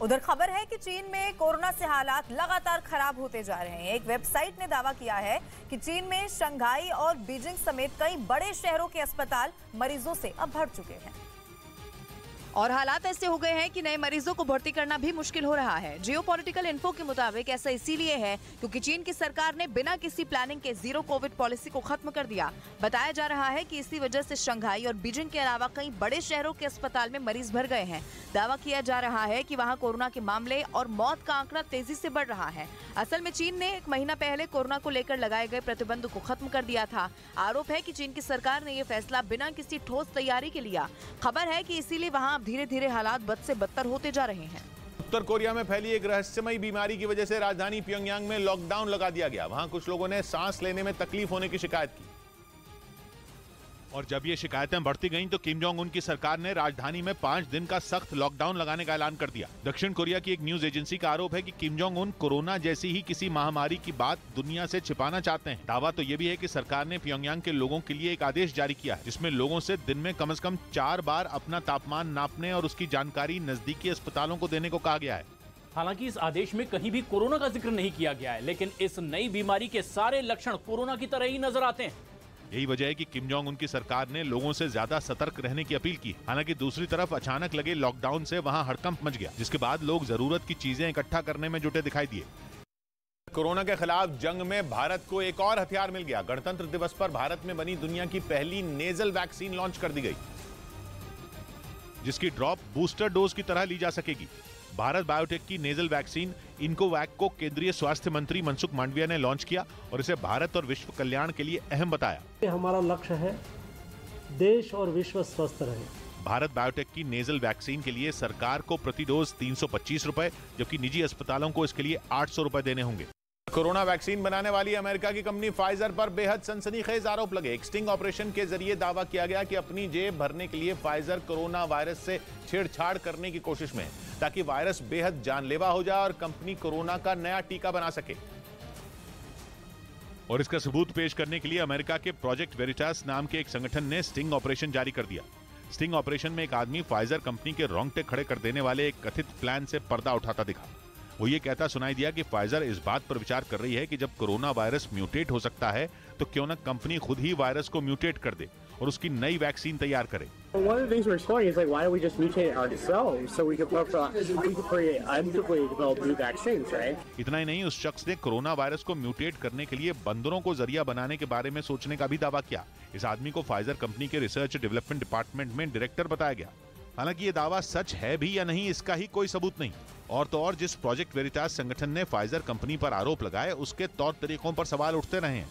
उधर खबर है कि चीन में कोरोना से हालात लगातार खराब होते जा रहे हैं। एक वेबसाइट ने दावा किया है कि चीन में शंघाई और बीजिंग समेत कई बड़े शहरों के अस्पताल मरीजों से अब भर चुके हैं और हालात ऐसे हो गए हैं कि नए मरीजों को भर्ती करना भी मुश्किल हो रहा है। जियोपॉलिटिकल इन्फो के मुताबिक ऐसा इसीलिए है क्योंकि चीन की सरकार ने बिना किसी प्लानिंग के जीरो कोविड पॉलिसी को खत्म कर दिया। बताया जा रहा है कि इसी वजह से शंघाई और बीजिंग के अलावा कई बड़े शहरों के अस्पताल में मरीज भर गए हैं। दावा किया जा रहा है कि वहाँ कोरोना के मामले और मौत का आंकड़ा तेजी से बढ़ रहा है। असल में चीन ने 1 महीना पहले कोरोना को लेकर लगाए गए प्रतिबंध को खत्म कर दिया था। आरोप है कि चीन की सरकार ने ये फैसला बिना किसी ठोस तैयारी के लिया। खबर है कि इसीलिए वहाँ धीरे धीरे हालात बद से बदतर होते जा रहे हैं। उत्तर कोरिया में फैली एक रहस्यमयी बीमारी की वजह से राजधानी प्योंगयांग में लॉकडाउन लगा दिया गया। वहां कुछ लोगों ने सांस लेने में तकलीफ होने की शिकायत की और जब ये शिकायतें बढ़ती गईं तो किम जोंग उन की सरकार ने राजधानी में 5 दिन का सख्त लॉकडाउन लगाने का ऐलान कर दिया। दक्षिण कोरिया की एक न्यूज एजेंसी का आरोप है कि किम जोंग उन कोरोना जैसी ही किसी महामारी की बात दुनिया से छिपाना चाहते हैं। दावा तो ये भी है कि सरकार ने प्योंगयांग के लोगों के लिए एक आदेश जारी किया है जिसमें लोगों से दिन में कम से कम 4 बार अपना तापमान नापने और उसकी जानकारी नजदीकी अस्पतालों को देने को कहा गया है। हालांकि इस आदेश में कहीं भी कोरोना का जिक्र नहीं किया गया है, लेकिन इस नई बीमारी के सारे लक्षण कोरोना की तरह ही नजर आते हैं। यही वजह है कि किम जोंग उनकी सरकार ने लोगों से ज्यादा सतर्क रहने की अपील की। हालांकि दूसरी तरफ अचानक लगे लॉकडाउन से वहां हड़कंप मच गया, जिसके बाद लोग जरूरत की चीजें इकट्ठा करने में जुटे दिखाई दिए। कोरोना के खिलाफ जंग में भारत को एक और हथियार मिल गया। गणतंत्र दिवस पर भारत में बनी दुनिया की पहली नेजल वैक्सीन लॉन्च कर दी गई, जिसकी ड्रॉप बूस्टर डोज की तरह ली जा सकेगी। भारत बायोटेक की नेजल वैक्सीन इनकोवैक को केंद्रीय स्वास्थ्य मंत्री मनसुख मांडविया ने लॉन्च किया और इसे भारत और विश्व कल्याण के लिए अहम बताया। हमारा लक्ष्य है देश और विश्व स्वस्थ रहे। भारत बायोटेक की नेजल वैक्सीन के लिए सरकार को प्रति डोज 325 रुपए, जबकि निजी अस्पतालों को इसके लिए 800 रुपए देने होंगे। कोरोना वैक्सीन बनाने वाली अमेरिका की कंपनी फाइजर पर बेहद सनसनीखेज आरोप लगे। एक स्टिंग ऑपरेशन के जरिए दावा किया गया कि अपनी जेब भरने के लिए फाइजर कोरोना वायरस से छेड़छाड़ करने की कोशिश में है, ताकि वायरस बेहद जानलेवा हो जाए और कंपनी कोरोना का नया टीका बना सके। और इसका सबूत पेश करने के लिए अमेरिका के प्रोजेक्ट वेरिटास नाम के एक संगठन ने स्टिंग ऑपरेशन जारी कर दिया। स्टिंग ऑपरेशन में एक आदमी फाइजर कंपनी के रोंगटे खड़े कर देने वाले एक कथित प्लान से पर्दा उठाता दिखा। वो ये कहता सुनाई दिया कि फाइजर इस बात पर विचार कर रही है कि जब कोरोना वायरस म्यूटेट हो सकता है तो क्यों न कंपनी खुद ही वायरस को म्यूटेट कर दे और उसकी नई वैक्सीन तैयार करे। इतना ही नहीं, उस शख्स ने कोरोना वायरस को म्यूटेट करने के लिए बंदरों को जरिया बनाने के बारे में सोचने का भी दावा किया। इस आदमी को फाइजर कंपनी के रिसर्च डेवलपमेंट डिपार्टमेंट में डायरेक्टर बताया गया। हालांकि ये दावा सच है भी या नहीं, इसका ही कोई सबूत नहीं। और तो और जिस प्रोजेक्ट वेरिटास संगठन ने फाइजर कंपनी पर आरोप लगाए उसके तौर तरीकों पर सवाल उठते रहे हैं।